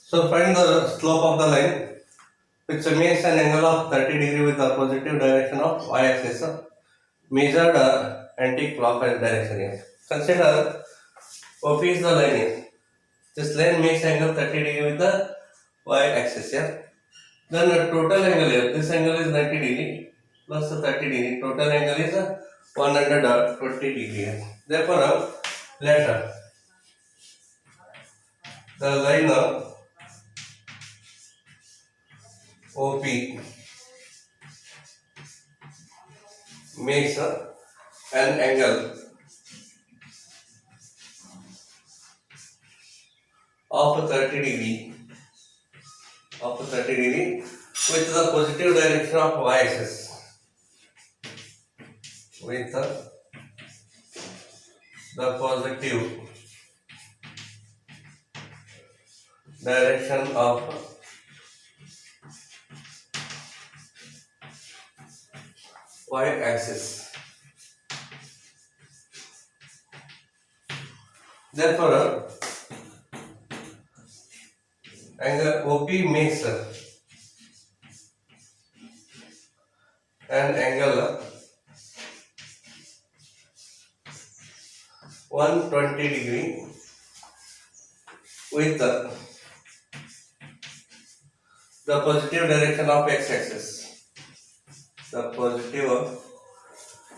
So find the slope of the line which makes an angle of 30 degree with the positive direction of y-axis measured anti-clockwise direction here. Consider OP is the line here. This line makes angle 30 degree with the y-axis here. Then the total angle here, this angle is 90 degree plus 30 degree. Total angle is 120 degree here. Therefore, let the line OP makes an angle of 30 degree with the positive direction of y-axis with the positive direction of y-axis. Therefore, angle OP makes an angle 120 degree with the positive direction of x-axis. The positive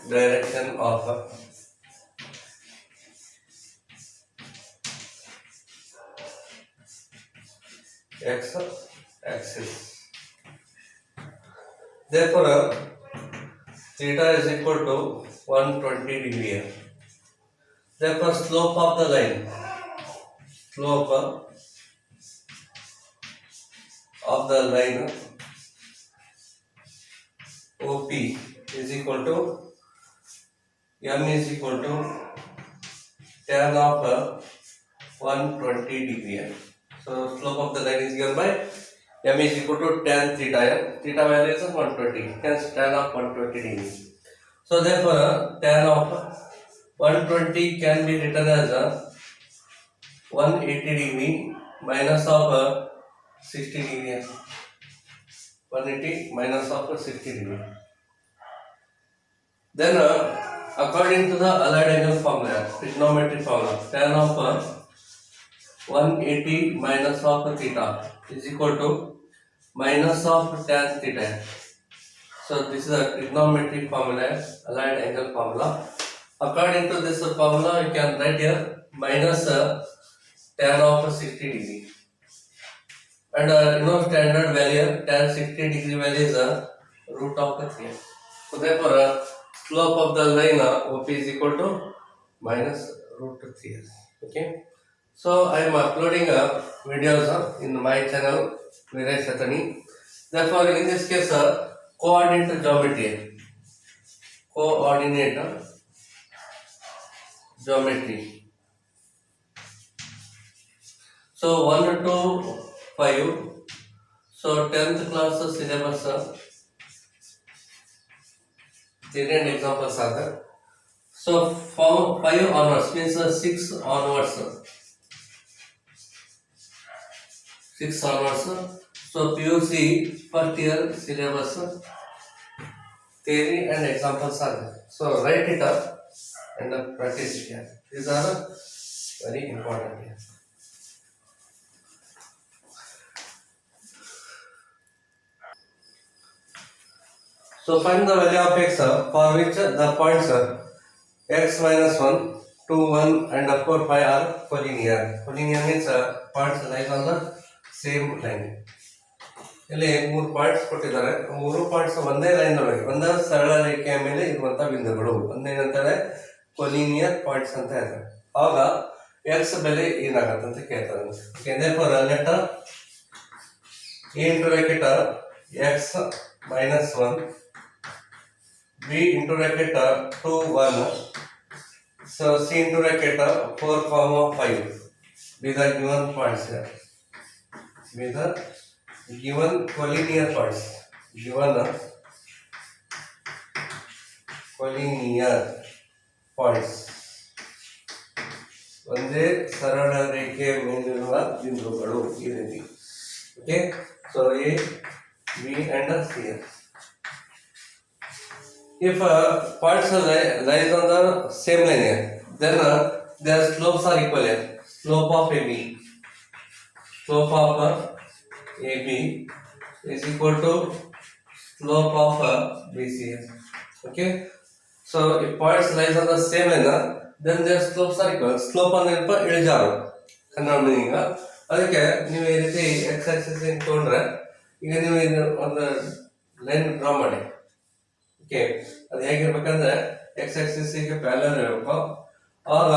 direction of x-axis. Therefore, theta is equal to 120 degree. Therefore, slope of the line, OP is equal to m is equal to tan of 120 degree. So slope of the line is given by m is equal to tan theta. Theta value is 120. Hence tan of 120 degree. So therefore tan of 120 can be written as 180 degree minus of 60 degree. 180 minus of 60 degree. Then according to the allied angle formula, trigonometric formula, tan of 180 minus of theta is equal to minus of tan theta. So this is a trigonometric formula, allied angle formula. According to this formula, you can write here minus tan of 60 degree. And standard value tan 60 degree value is root of 3. So therefore, slope of the line OP is equal to minus root 3. Okay. So I am uploading videos in my channel Viray Satani. Therefore, in this case, coordinate geometry. So 1 to 5. So 10th class syllabus. Different examples are there. So from 5 onwards means 6 onwards. 6 onwards. So PUC first year syllabus theory and examples are there. So write it up and practice it here. These are very important here. So find the value of x for which the points x minus 1, 2, 1 and 4, 5 are collinear. Collinear means points lie on the same line. ಇಲ್ಲಿ 3 points ಕೊಟ್ಟಿದ್ದಾರೆ. 3 points ಒಂದೇ line ಒಳಗೆ ಒಂದೇ ಸರಳ ರೇಖೆಯ ಮೇಲೆ ಇರುವಂತ ಬಿಂದುಗಳು ಒಂದೇನಂತಾರೆ ಕೊಲಿನಿಯರ್ ಪಾಯಿಂಟ್ಸ್ ಅಂತ ಹೇಳ್ತಾರೆ. ಆಗ x ಬೆಲೆ ಏನಾಗುತ್ತೆ ಅಂತ ಕೇಳ್ತಾರೆ. therefore let a into bracket x minus 1 b into bracket 2 1 so c into bracket 4 5 these are given points here. These are given collinear points. Given collinear points. ಒಂದೇ ಸರಳ ರೇಖೆಯ ಮೇಲಿರುವ ಬಿಂದುಗಳು ಈ ರೀತಿ Okay, so A, B, and C. If points lies on the same line here, then their slopes are equal here. Slope of AB, slope of AB is equal to slope of BC. Okay, so if points lies on the same line, then their slopes are equal. Slope ಅಂದ್ರೆ ಏನಪ್ಪ ಇಳಿಜಾರು Kannada meaning. ಅದಕ್ಕೆ ನೀವು ಈ ರೀತಿ X Axis ತಗೊಂಡ್ರೆ ಈಗ ನೀವು ಒಂದು ಲೈನ್ ಡ್ರಾ ಮಾಡಿ. ಓಕೆ, ಅದು ಹೇಗಿರ್ಬೇಕಂದ್ರೆ ಎಕ್ಸ್ ಆಕ್ಸಿಸ್ ಗೆ ಪ್ಯಾರಲಲ್ ಇರಬೇಕು. ಆಗ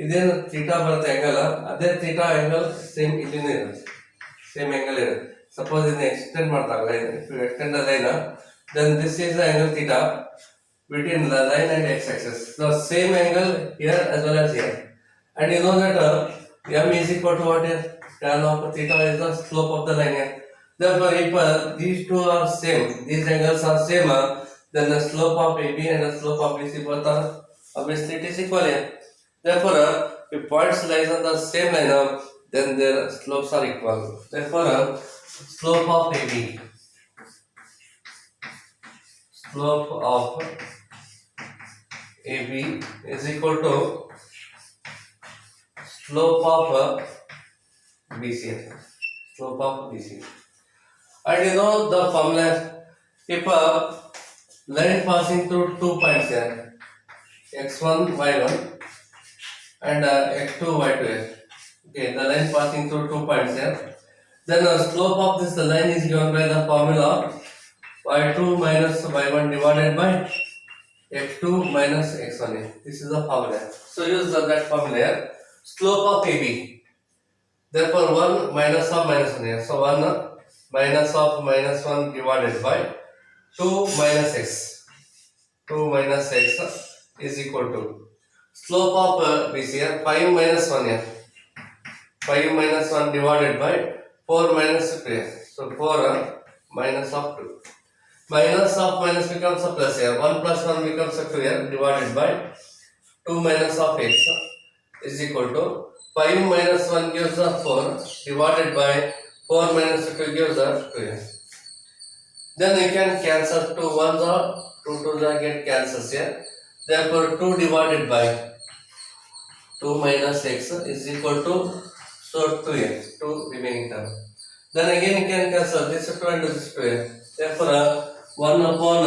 ಇದೇನು ಥೀಟಾ ಬರುತ್ತೆ ಆಂಗಲ್, ಅದೇ ಥೀಟಾ ಆಂಗಲ್ ಸೇಮ್ ಇಲ್ಲಿನೇ ಇರುತ್ತೆ, ಸೇಮ್ ಆಂಗಲ್ ಇರುತ್ತೆ. ಸಪೋಸ್ ಇದನ್ನ ಎಕ್ಸ್ಟೆಂಡ್ ಮಾಡ್ತಾರೆ line, extend the line, then this is the angle theta between the line and x axis. The same angle here as well as here. And you know that m is equal to what is tan of theta is the slope of the line here. Therefore, if these two are same, these angles are same, then the slope of AB and the slope of BC both are obviously it is equal here. Therefore, if points lies on the same line, then their slopes are equal. Therefore, slope of AB, slope of AB is equal to slope of BC. Slope of BC. And you know the formula, if a line passing through 2 points here, x1, y1 and x2, y2 here. Okay, the line passing through 2 points here. Then the slope of this line is given by the formula y2 minus y1 divided by x2 minus x1. This is the formula. So use that formula here. Slope of AB. Therefore 1 minus of minus 1 here. So 1 minus of minus 1 divided by 2 minus x. 2 minus x is equal to slope of BC here. 5 minus 1 here. 5 minus 1 divided by 4 minus 2 here. So 4 minus of 2. Minus of minus becomes a plus here. 1 plus 1 becomes a 2 here divided by 2 minus of x is equal to 5 minus 1 gives us 4 divided by 4 minus 2 gives us 2 here. Then we can cancel 2 1s or 2 2s get cancels here. Therefore 2 divided by 2 minus x is equal to 2 here, 2 remaining term. Then again you can cancel this 2 and this 2 here. Therefore 1 upon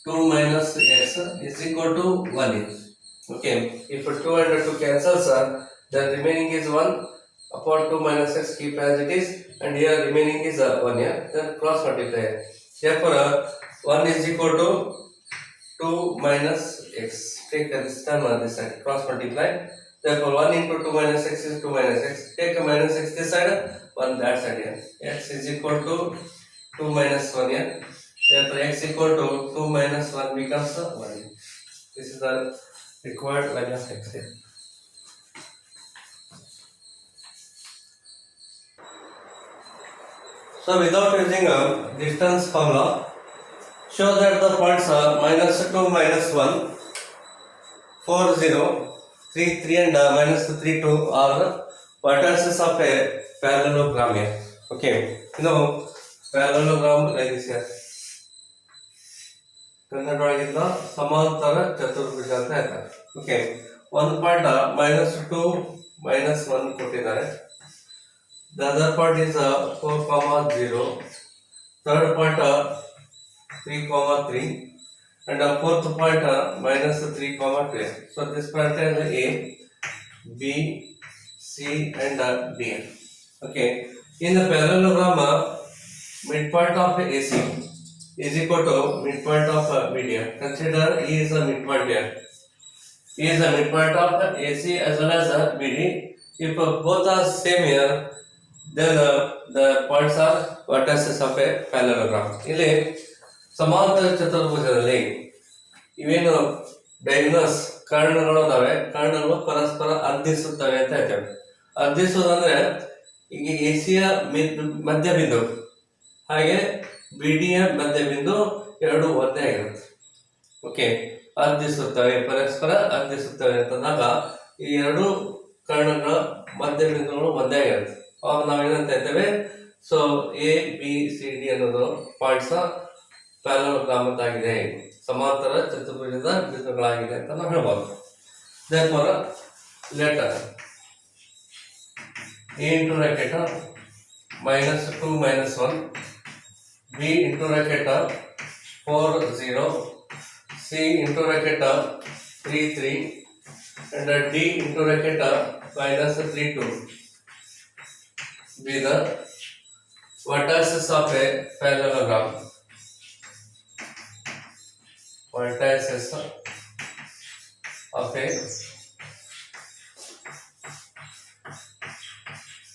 2 minus x is equal to 1 here. Okay, if 2 and 2 cancels, then remaining is 1 upon 2 minus x, keep as it is, and here remaining is 1 here, then cross multiply. Therefore 1 is equal to 2 minus x. Take this term on this side, cross multiply. Therefore 1 into 2 minus x is 2 minus x. Take a minus x this side, 1 that side here. X is equal to 2 minus 1 here. Therefore x equal to 2 minus 1 becomes 1. This is the required value of x here. So without using a distance formula, show that the points are minus 2, minus 1, 4, 0, 3, 3 and minus 3, 2 are vertices of a parallelogram here. Okay, now parallelogram like this here. ಕನ್ನಡವಾಗಿಂದ ಸಮಾಂತರ ಚತುರ್ಭುಜ ಅಂತ ಹೇಳ್ತಾರೆ. Okay, ಒಂದು point minus 2, minus 1 ಕೊಟ್ಟಿದ್ದಾರೆ. The other part is 4, 0. Third point 3, 3. And fourth point minus 3, 2. So this point is A, B, C and D. Okay. In the parallelogram, midpoint of AC is equal to midpoint of BD. Consider E is a midpoint here. E is a midpoint of AC as well as BD. If both are same here, then the points are vertices of a parallelogram. ಇಲ್ಲಿ ಸಮಾಂತರ ಚತುರ್ಭುಜದಲ್ಲಿ ಇವೇನು ಡೈಗ್ನಸ್ ಕರ್ಣಗಳು ಅದಾವೆ, ಕರ್ಣಗಳು ಪರಸ್ಪರ ಅರ್ಧಿಸುತ್ತವೆ ಅಂತ ಹೇಳ್ತೇವೆ. ಅರ್ಧಿಸುವುದಂದ್ರೆ ಈಗ ಎಸಿಯ ಮಧ್ಯಬಿಂದು ಹಾಗೆ ಬಿಡಿಯ ಮಧ್ಯಬಿಂದು ಎರಡು ಒಂದೇ ಆಗಿರುತ್ತೆ. ಓಕೆ, ಅರ್ಧಿಸುತ್ತವೆ, ಪರಸ್ಪರ ಅರ್ಧಿಸುತ್ತವೆ ಅಂತಂದಾಗ ಈ ಎರಡು ಕರ್ಣಗಳ ಮಧ್ಯಬಿಂದುಗಳು ಒಂದೇ ಆಗಿರುತ್ತೆ. ಅವಾಗ ನಾವೇನಂತ ಹೇಳ್ತೇವೆ, so A B C D ಅನ್ನೋದು ಪಾಯಿಂಟ್ಸ್ ಪ್ಯಾರಲೋಗ್ರಾಮ್ ಆಗಿದೆ, ಸಮಾಂತರ ಚತುರ್ಭುಜದ ಬಿಂದುಗಳಾಗಿದೆ ಅಂತ ನಾವು ಹೇಳ್ಬೋದು. therefore let a into bracket minus 2 minus 1, b into bracket 4 0, c into bracket 3 3, and d into bracket minus 3 2 be the vertices of a parallelogram. Vertices of a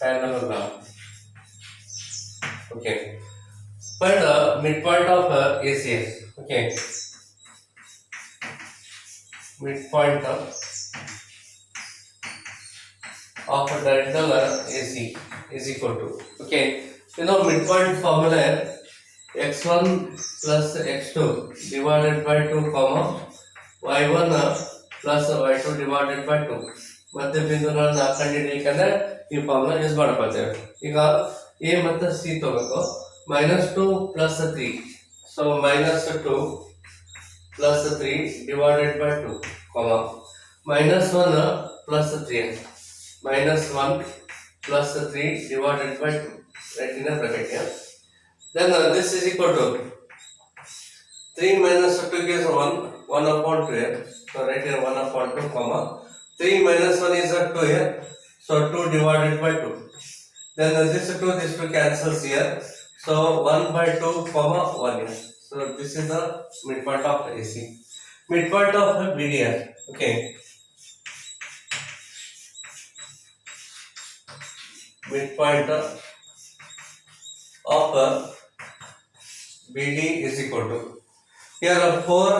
parallelogram. Okay. Find the midpoint of ACS. Okay. Midpoint of diagonal AC is equal to. Okay. You know midpoint formula x1 plus x2 divided by 2 comma y1 plus y2 divided by 2. ಮಧ್ಯ ಬಿಂದುಗಳನ್ನು ಕಂಡುಹಿಡಿಯಲಿಕ್ಕೆ ಈ formula use ಮಾಡ್ಕೊಳ್ತೇವೆ. ಈಗ A ಮತ್ತು C ತಗೋಬೇಕು. -2 plus 3, so -2 plus 3 divided by 2 comma -1 plus 3, -1 plus 3 divided by 2, right in a bracket here. Then this is equal to 3 minus 2 gives 1 upon 2 here, so right here 1 upon 2 comma 3 minus 1 is 2 here, so 2 divided by 2. Then this 2 cancels here, so 1 by 2 comma 1 here. So this is the midpoint of AC. Midpoint of BD here. Okay. Midpoint of BD is equal to, here 4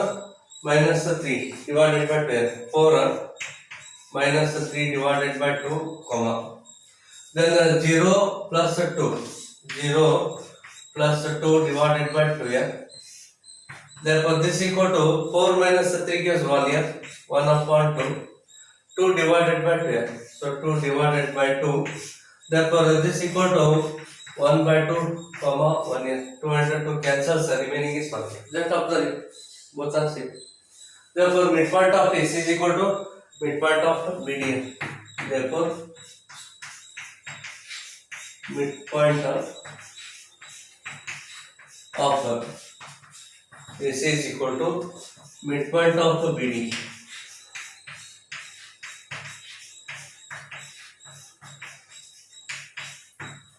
minus 3 divided by 12, 4 minus 3 divided by 2 comma, then 0 plus 2, 0 plus 2 divided by 2 here. Therefore this equal to 4 minus 3 gives 1 here, 1 upon 2, 2 divided by 2 here, so 2 divided by 2. Therefore this equal to 1 by 2 comma 1 here, 2 and 2 cancels, the remaining is 1. Just observe both are same. Therefore midpoint of AC is equal to midpoint of BD. Therefore midpoint of AC is equal to midpoint of BD.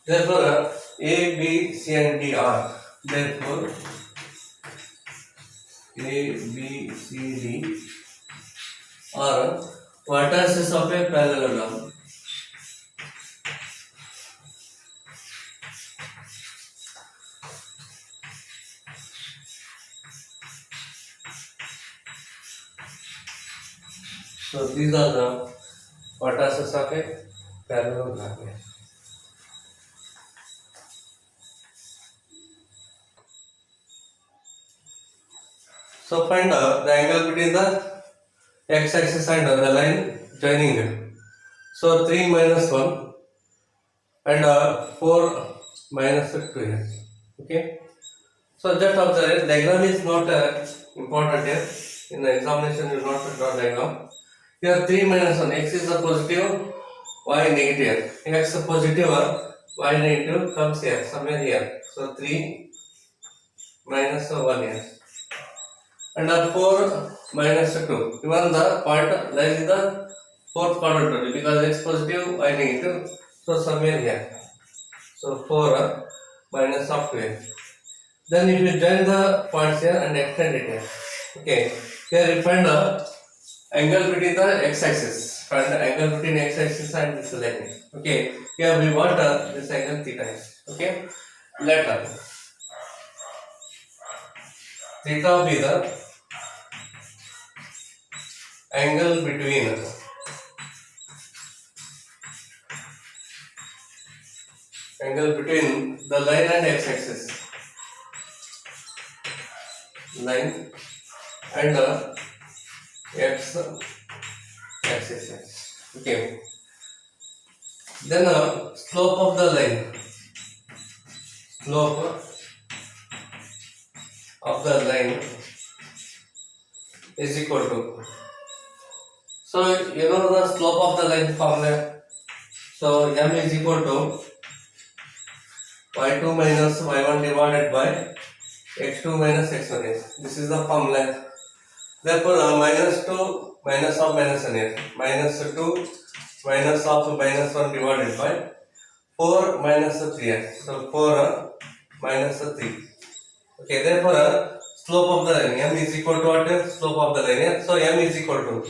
Therefore A, B, C and D are, therefore A, B, C, D are vertices of a parallelogram. So these are the vertices of a parallelogram. So find the angle between the x-axis and the line joining it. So 3 minus 1 and 4 minus 2 here. Okay. So just observe, diagram is not important here. In the examination you will not draw diagram. Here 3 minus 1, x is a positive, y negative. X positive, y negative comes here, somewhere here. So 3 minus 1 here. And 4 minus 2. Even the point lies in the fourth quadrant only, because x positive, y negative. So somewhere here. So 4 minus of 2 here. Then if you join the points here and extend it here. Okay. Here you find the angle between the x-axis. Find the angle between x-axis and this line. Okay. Here we want this angle theta. Okay. Let theta be the angle between the line and x-axis, line and x-axis. Okay. Then slope of the line slope of the line is equal to. So you know the slope of the line formula. So m is equal to y2 minus y1 divided by x2 minus x1 is. This is the formula. Therefore, minus 2 minus of minus 1 is minus 2 minus of minus 1 divided by 4 minus 3. So 4 minus 3. Okay, therefore, slope of the line m is equal to what? Slope of the line. Yeah? So m is equal to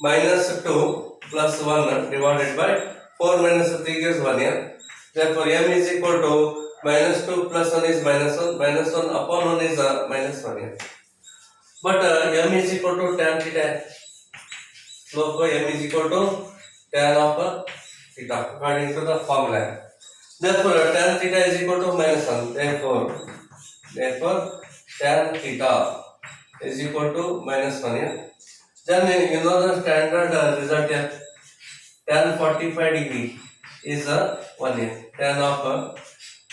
minus 2 plus 1 divided by 4 minus 3 gives 1. Yeah? Therefore, m is equal to minus 2 plus 1 is minus 1, minus 1 upon 1 is minus 1. Yeah? But m is equal to tan theta. Slope of m is equal to tan of theta according to the formula. Therefore, tan theta is equal to minus 1. Therefore, tan theta is equal to minus 1. Yeah? Then you know the standard result here. Tan 45 degree is 1 here. Tan of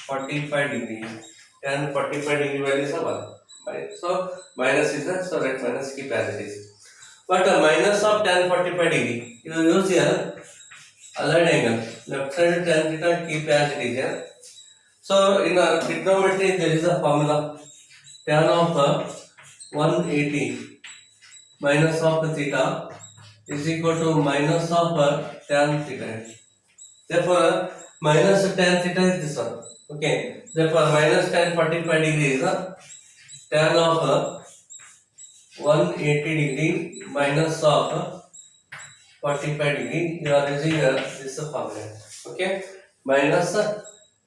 45 degree. Tan 45 degree value is 1. Right? So minus is so let minus keep as it is. But minus of tan 45 degree, you use here aligned angle. Left side tan theta keep as it is here. So in trigonometry there is a formula. Tan of 180 minus of theta is equal to minus of tan theta. Therefore, minus tan theta is this one. Okay. Therefore, minus tan 45 degree is tan of 180 degree minus of 45 degree. You are using this formula. Okay. Minus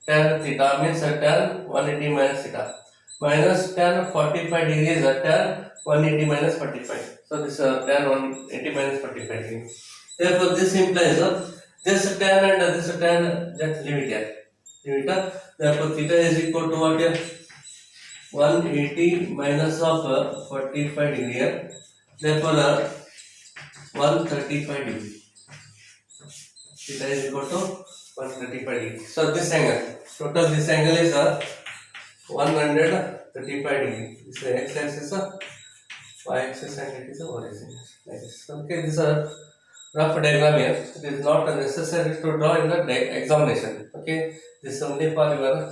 tan theta means tan 180 minus theta. Minus tan 45 degree is tan 180 minus 45. So this tan 180 minus 45 degree. Therefore, this implies this tan and this tan, just leave it here. Leave it. Therefore, theta is equal to what here? 180 minus of 45 degree here. Therefore, 135 degree. Theta is equal to 135 degree. So this angle, total this angle is 135 degree. This is the x axis, y axis, and it is the origin. Like this. Okay, this is a rough diagram here. It is not necessary to draw in the examination. Okay, this is only for your